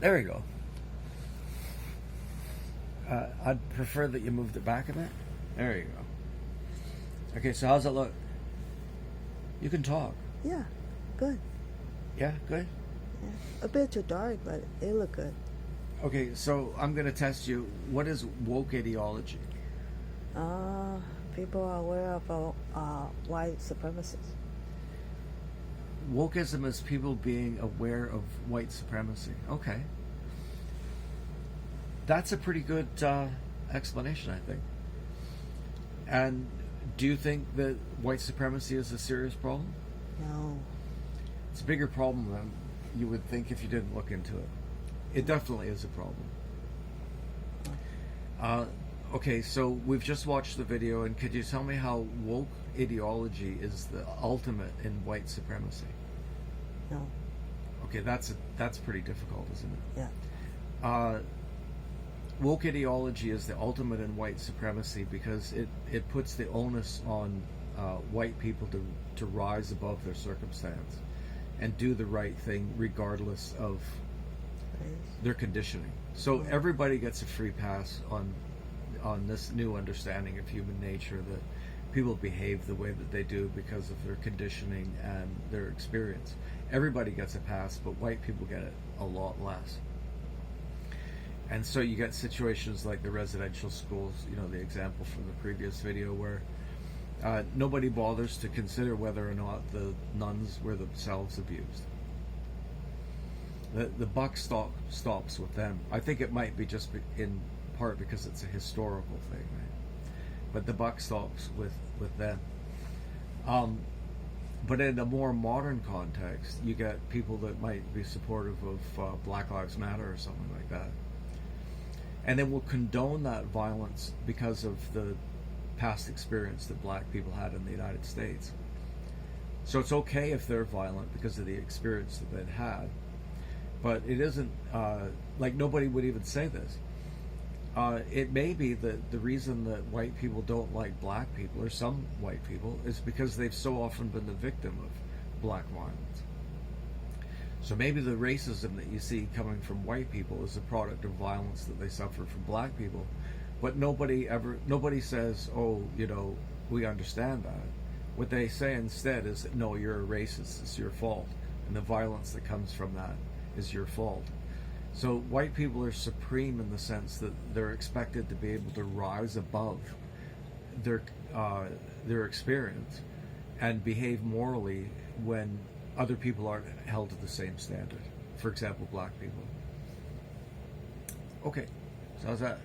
There you go. I'd prefer that you moved it back a bit. There you go. Okay, so how's it look? You can talk. Yeah, good. Yeah, good. Yeah. A bit too dark, but it look good. Okay, so I'm going to test you. What is woke ideology? People are aware of white supremacists. Wokeism is people being aware of white supremacy. Okay. That's a pretty good explanation, I think. And do you think that white supremacy is a serious problem? No. It's a bigger problem than you would think if you didn't look into it. It definitely is a problem. Okay, so we've just watched the video, and could you tell me how woke ideology is the ultimate in white supremacy? No. Okay, that's pretty difficult, isn't it? Yeah. Woke ideology is the ultimate in white supremacy because it puts the onus on white people to rise above their circumstance and do the right thing regardless of their conditioning. So everybody gets a free pass on this new understanding of human nature, that people behave the way that they do because of their conditioning and their experience. Everybody gets a pass, but white people get it a lot less. And so you get situations like the residential schools, the example from the previous video, where nobody bothers to consider whether or not the nuns were themselves abused. The buck stops with them. I think it might be just in part because it's a historical thing, right? But the buck stops with them. But in a more modern context, you get people that might be supportive of Black Lives Matter or something like that. And then will condone that violence because of the past experience that black people had in the United States. So it's okay if they're violent because of the experience that they'd had. But it isn't, like nobody would even say this. It may be that the reason that white people don't like black people, or some white people, is because they've so often been the victim of black violence. So maybe the racism that you see coming from white people is a product of violence that they suffer from black people, but nobody says, oh, we understand that. What they say instead is, no, you're a racist, it's your fault, and the violence that comes from that is your fault. So white people are supreme in the sense that they're expected to be able to rise above their experience and behave morally when other people aren't held to the same standard. For example, black people. Okay, so how's that?